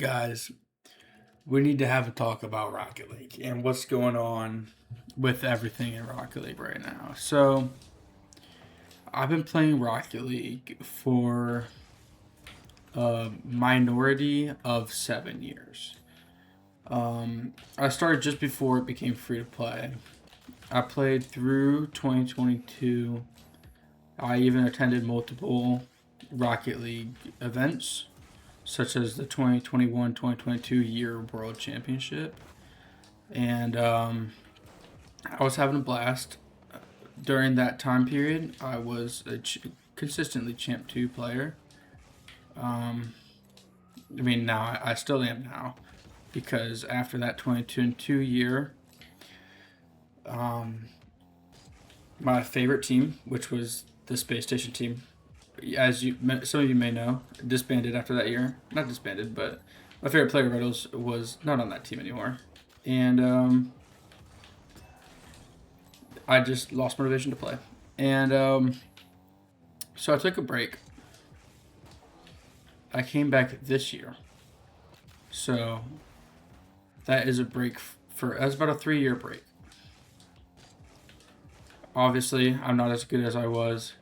Guys, we need to have a talk about Rocket League and what's going on with everything in Rocket League right now. So, I've been playing Rocket League for a minority of 7 years. I started just before it became free to play. I played through 2022. I even attended multiple Rocket League events, such as the 2021-2022 Year World Championship. And I was having a blast. During that time period, I was a consistently Champ 2 player. Um, now I still am now, because after that 2022 year, um, my favorite team, which was the Space Station team, as some of you may know, disbanded after that year. Not disbanded, but my favorite player, Riddles, was not on that team anymore. And I just lost motivation to play. And so I took a break. I came back this year. So that is a break that's about a 3-year break. Obviously, I'm not as good as I was.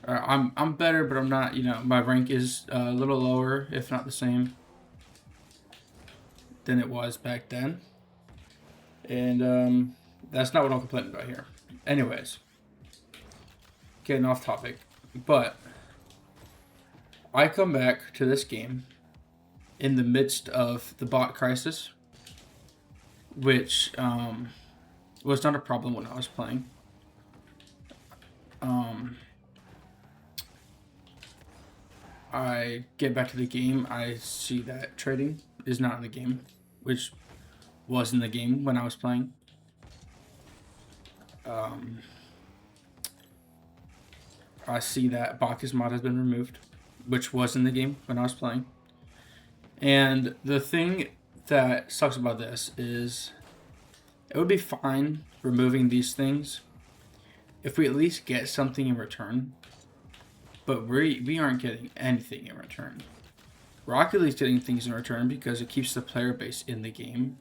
I'm better, but I'm not. My rank is a little lower, if not the same, than it was back then. And that's not what I'm complaining about here. Anyways, getting off topic, but I come back to this game in the midst of the bot crisis, which was not a problem when I was playing. I get back to the game, I see that trading is not in the game, which was in the game when I was playing. I see that Bacchus mod has been removed, which was in the game when I was playing. And the thing that sucks about this is it would be fine removing these things if we at least get something in return. But we aren't getting anything in return. Rocket League's getting things in return because it keeps the player base in the game.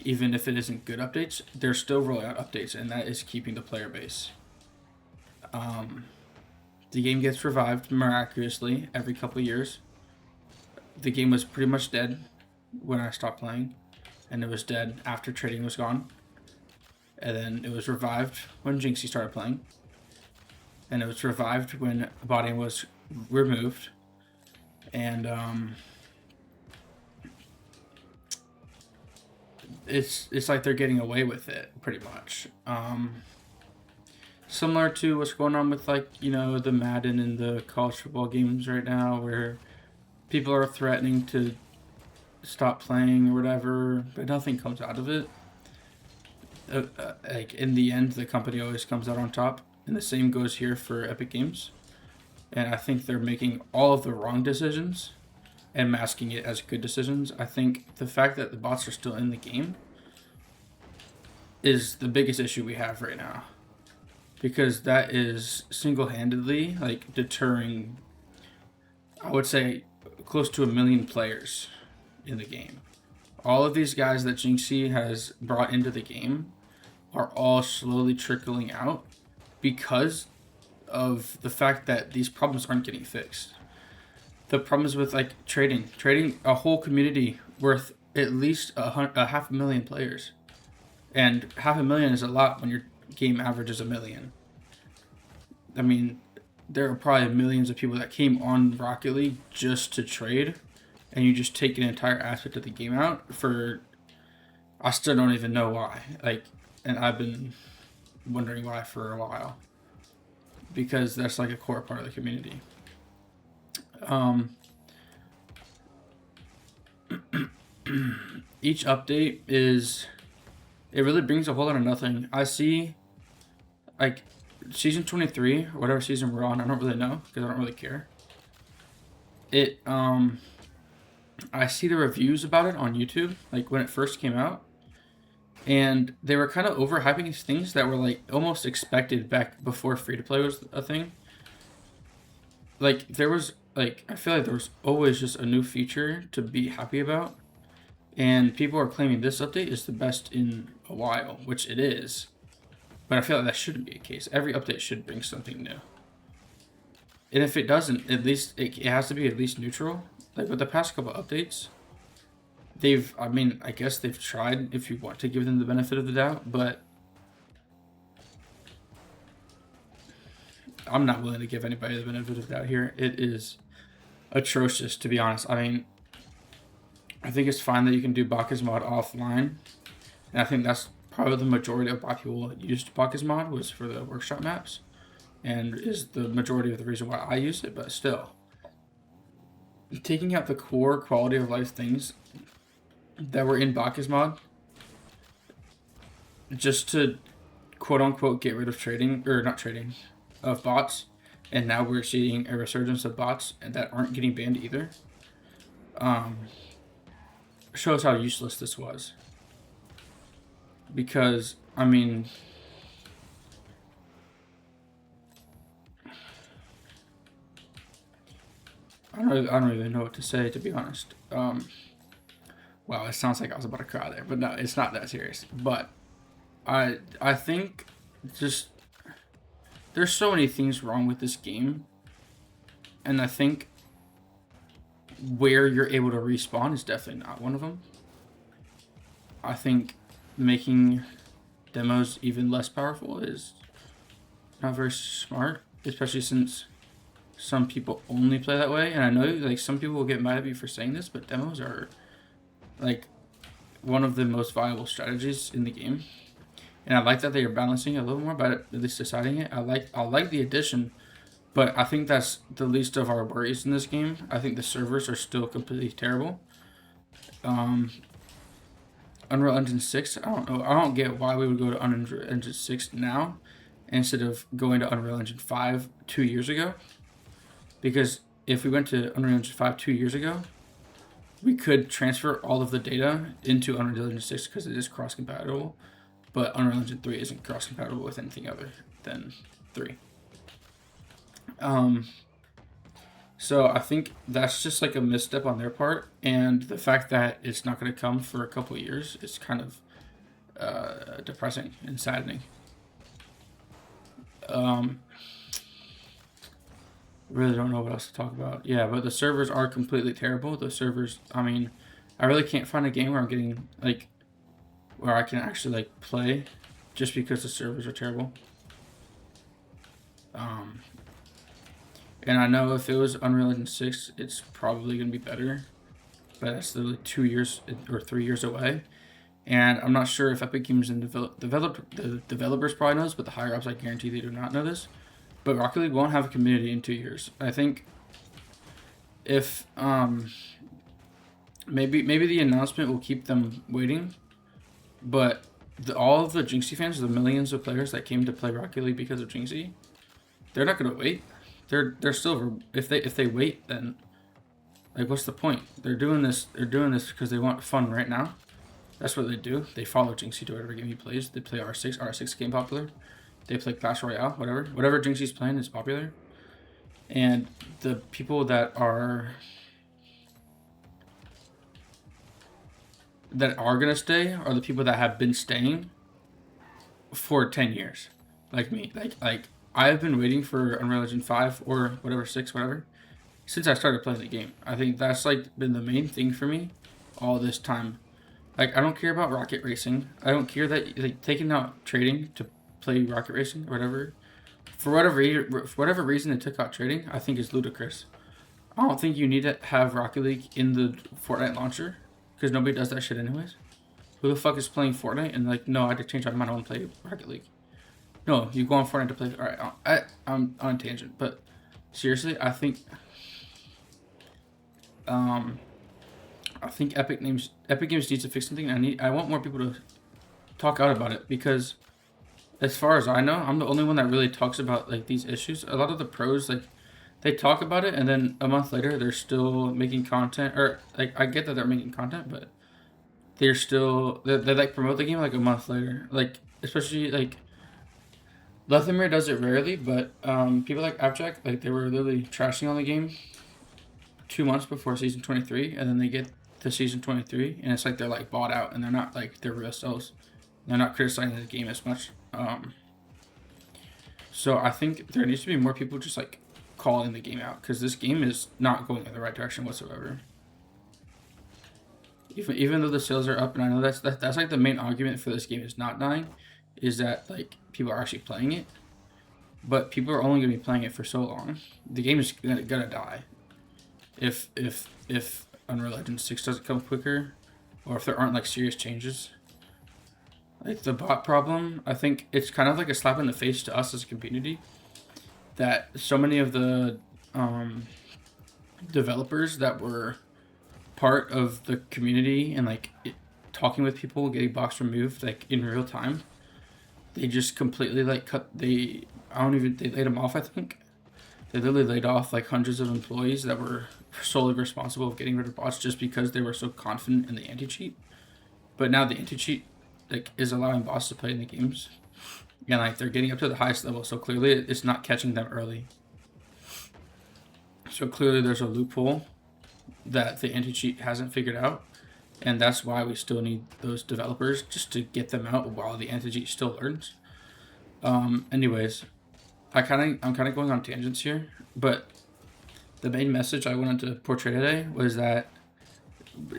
Even if it isn't good updates, they're still rolling out updates, and that is keeping the player base. The game gets revived miraculously every couple of years. The game was pretty much dead when I stopped playing, and it was dead after trading was gone. And then it was revived when Jinxie started playing. And it was revived when botting was removed. And it's like they're getting away with it, pretty much. Similar to what's going on with, the Madden and the college football games right now, where people are threatening to stop playing or whatever, but nothing comes out of it. In the end, the company always comes out on top. And the same goes here for Epic Games. And I think they're making all of the wrong decisions and masking it as good decisions. I think the fact that the bots are still in the game is the biggest issue we have right now. Because that is single-handedly, deterring, I would say, close to 1 million players in the game. All of these guys that Jinxie has brought into the game are all slowly trickling out because of the fact that these problems aren't getting fixed. The problems with trading a whole community worth at least a 500,000 players, and 500,000 is a lot when your game average is 1 million. There are probably millions of people that came on Rocket League just to trade, and you just take an entire aspect of the game out for, I still don't even know why. And I've been wondering why for a while, because that's a core part of the community. Each update it really brings a whole lot of nothing. I see season 23 or whatever season we're on, I don't really know because I don't really care. I see the reviews about it on YouTube, when it first came out. And they were kind of overhyping these things that were almost expected back before free to play was a thing. There was like I feel like there's always just a new feature to be happy about, and people are claiming this update is the best in a while, which it is. But I feel like that shouldn't be the case. Every update should bring something new. And if it doesn't, at least it has to be at least neutral. Like with the past couple updates, I guess they've tried if you want to give them the benefit of the doubt, but I'm not willing to give anybody the benefit of the doubt here. It is atrocious, to be honest. I mean, I think it's fine that you can do Bacchus mod offline, and I think that's probably the majority of why people used Bacchus mod was for the workshop maps, and is the majority of the reason why I use it. But still, taking out the core quality of life things that were in Bacchus mod just to quote unquote get rid of trading, or not trading, of bots, and now we're seeing a resurgence of bots and that aren't getting banned either, shows how useless this was. Because I mean, I don't really know what to say, to be honest. Wow, it sounds like I was about to cry there, but no, it's not that serious. But I think just there's so many things wrong with this game, and I think where you're able to respawn is definitely not one of them. I think making demos even less powerful is not very smart, especially since some people only play that way. And I know like some people will get mad at me for saying this, but demos are like one of the most viable strategies in the game. And I like that they are balancing it a little more by at least deciding it. I like the addition, but I think that's the least of our worries in this game. I think the servers are still completely terrible. Unreal Engine 6, I don't know. I don't get why we would go to Unreal Engine 6 now instead of going to Unreal Engine 5 2 years ago. Because if we went to Unreal Engine 5 2 years ago, we could transfer all of the data into Unreal Engine 6 because it is cross-compatible. But Unreal Engine 3 isn't cross-compatible with anything other than 3. So I think that's just like a misstep on their part, and the fact that it's not going to come for a couple of years is kind of depressing and saddening. Really don't know what else to talk about. Yeah, but the servers are completely terrible. The servers, I mean, I really can't find a game where I'm getting like where I can actually like play just because the servers are terrible. And I know if it was Unreal Engine 6, it's probably going to be better, but that's literally 2 years or 3 years away. And I'm not sure if Epic Games and the developers probably knows, but the higher ups, I guarantee they do not know this. But Rocket League won't have a community in 2 years. I think if maybe the announcement will keep them waiting, but all of the Jinxie fans, the millions of players that came to play Rocket League because of Jinxie, they're not gonna wait. They're still, if they wait, then like what's the point? They're doing this because they want fun right now. That's what they do. They follow Jinxie to whatever game he plays. They play R6. R6 game popular. They play Clash Royale. Whatever Jinxie's playing is popular. And the people that are gonna stay are the people that have been staying for 10 years, like me. Like I've been waiting for Unreal Engine 5 or whatever 6, whatever, since I started playing the game. I think that's like been the main thing for me all this time. Like I don't care about rocket racing. I don't care that like taking out trading to play rocket racing or whatever. For whatever reason they took out trading, I think is ludicrous. I don't think you need to have Rocket League in the Fortnite launcher because nobody does that shit anyways. Who the fuck is playing Fortnite and like, no, I had to change my mind, I want to play Rocket League. No, you go on Fortnite to play. All right, I'm on a tangent, but seriously, I think Epic Games needs to fix something. I want more people to talk out about it because, as far as I know, I'm the only one that really talks about like these issues. A lot of the pros like they talk about it, and then a month later they're still making content. Or like I get that they're making content, but they like promote the game like a month later. Like especially like Lethamir does it rarely, but people like Abjack, like they were literally trashing on the game 2 months before season 23, and then they get to season 23, and it's like they're like bought out, and they're not like their real selves. They're not criticizing the game as much. So I think there needs to be more people just like calling the game out, because this game is not going in the right direction whatsoever. Even though the sales are up, and I know that's like the main argument for this game is not dying, is that like people are actually playing it, but people are only going to be playing it for so long. The game is gonna die if Unreal Engine 6 doesn't come quicker, or if there aren't like serious changes. Like the bot problem, I think it's kind of like a slap in the face to us as a community that so many of the developers that were part of the community and like talking with people, getting box removed like in real time, they just completely like they laid them off. I think they literally laid off like hundreds of employees that were solely responsible of getting rid of bots just because they were so confident in the anti-cheat. But now the anti-cheat like is allowing bots to play in the games, and like they're getting up to the highest level, so clearly it's not catching them early. So clearly there's a loophole that the anti-cheat hasn't figured out, and that's why we still need those developers just to get them out while the anti-cheat still learns. Anyways, I'm kind of going on tangents here, but the main message I wanted to portray today was that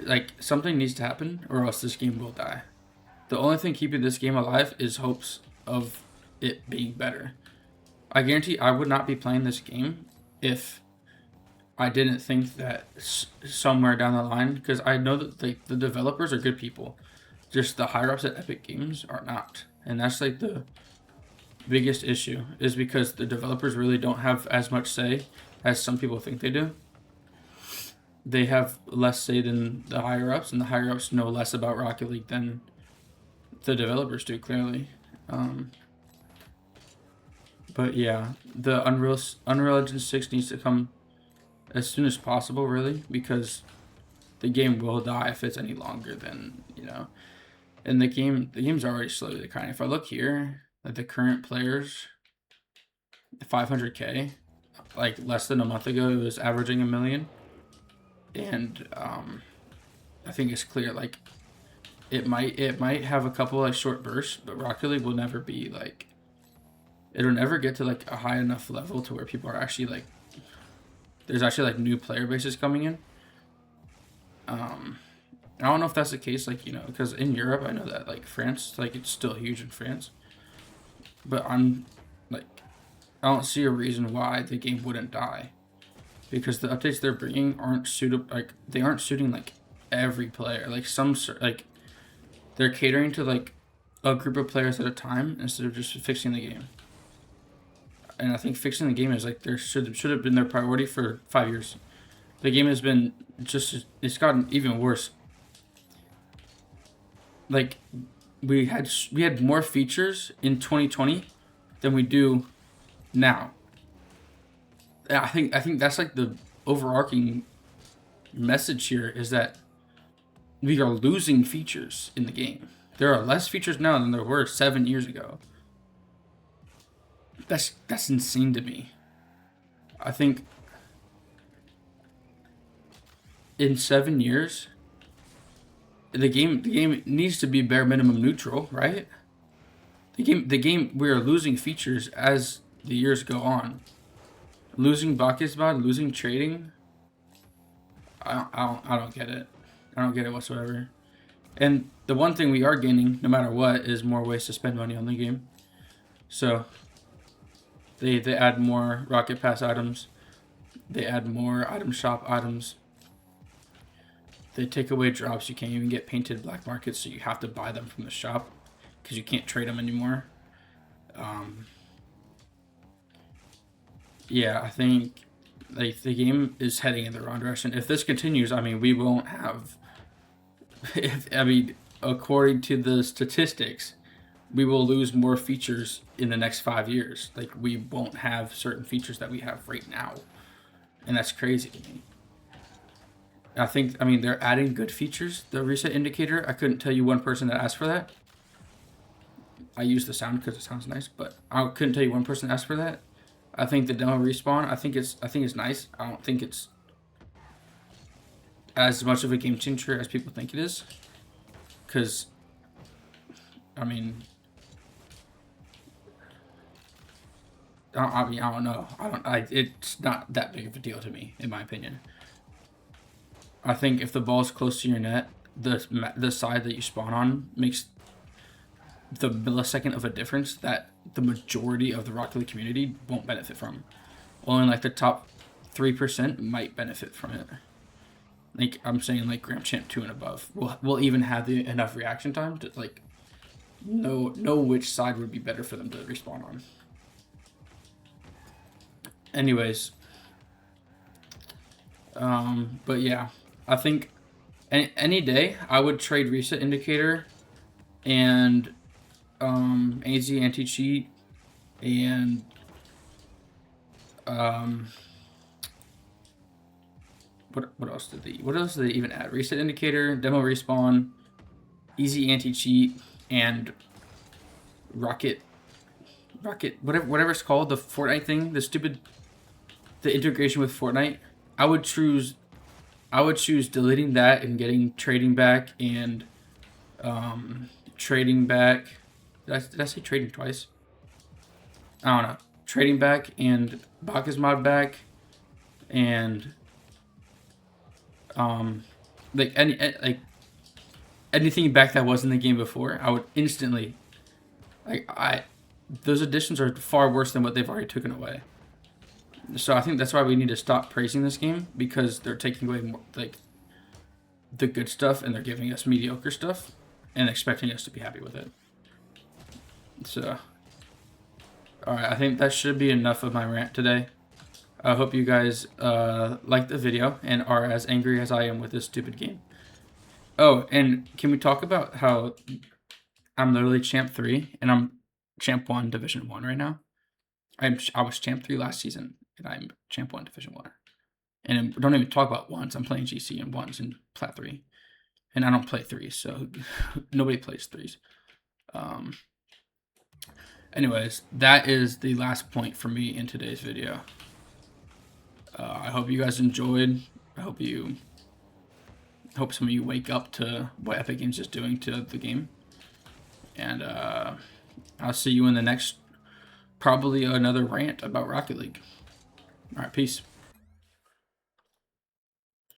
like something needs to happen or else this game will die. The only thing keeping this game alive is hopes of it being better. I guarantee I would not be playing this game if I didn't think that somewhere down the line, because I know that like the developers are good people, just the higher ups at Epic Games are not, and that's like the biggest issue, is because the developers really don't have as much say as some people think they do. They have less say than the higher ups, and the higher ups know less about Rocket League than the developers do, clearly. But yeah, the Unreal Engine 6 needs to come as soon as possible, really, because the game will die if it's any longer than, and the game's already slowly declining. If I look here at the current players, 500K, like less than a month ago, it was averaging 1 million, and I think it's clear like it might have a couple like short bursts, but Rocket League will never be like, it'll never get to like a high enough level to where people are actually like, there's actually like new player bases coming in. I don't know if that's the case, like, because in Europe I know that like France, like it's still huge in France, but I'm like, I don't see a reason why the game wouldn't die, because the updates they're bringing aren't suitable, like they aren't suiting like every player. Like some like they're catering to like a group of players at a time instead of just fixing the game. And I think fixing the game is like there should have been their priority for 5 years. The game has been it's gotten even worse. Like we had more features in 2020 than we do now. I think that's like the overarching message here, is that we are losing features in the game. There are less features now than there were 7 years ago. That's insane to me. I think in 7 years, the game needs to be bare minimum neutral, right? The game we are losing features as the years go on. Losing buckets mod, losing trading. I don't get it. I don't get it whatsoever. And the one thing we are gaining, no matter what, is more ways to spend money on the game. So they add more Rocket Pass items. They add more item shop items. They take away drops. You can't even get painted black markets, so you have to buy them from the shop because you can't trade them anymore. Yeah, I think like the game is heading in the wrong direction. If this continues, I mean, we won't have. According to the statistics, we will lose more features in the next 5 years. Like we won't have certain features that we have right now, and that's crazy to me. I mean, they're adding good features. The reset indicator, I couldn't tell you one person that asked for that. I use the sound because it sounds nice, but I couldn't tell you one person asked for that. I think the demo respawn, I think it's nice. I don't think it's as much of a game changer as people think it is. Because, I mean, I don't know. It's not that big of a deal to me, in my opinion. I think if the ball's close to your net, the side that you spawn on makes the millisecond of a difference that the majority of the Rocket League community won't benefit from. Only like the top 3% might benefit from it. Like I'm saying, like Grand Champ 2 and above will even have enough reaction time to like know which side would be better for them to respawn on. Anyways, but yeah, I think any day I would trade reset indicator and AZ anti-cheat and what else did they even add? Reset indicator, demo respawn, easy anti-cheat, and rocket whatever it's called, the Fortnite thing, the integration with Fortnite. I would choose deleting that and getting trading back and trading back. Did I say trading twice? I don't know. Trading back and Bacchus mod back and like anything back that was in the game before, I would instantly those additions are far worse than what they've already taken away. So I think that's why we need to stop praising this game, because they're taking away more, like, the good stuff and they're giving us mediocre stuff and expecting us to be happy with it. So, alright, I think that should be enough of my rant today. I hope you guys liked the video and are as angry as I am with this stupid game. Oh, and can we talk about how I'm literally Champ 3 and I'm Champ 1 Division 1 right now? I was Champ 3 last season and I'm Champ 1 Division 1. And don't even talk about ones. I'm playing GC and ones and Plat 3. And I don't play threes, so nobody plays threes. Anyways, that is the last point for me in today's video. I hope you guys enjoyed. I hope some of you wake up to what Epic Games is doing to the game. And I'll see you in the next, probably another rant about Rocket League. All right, peace.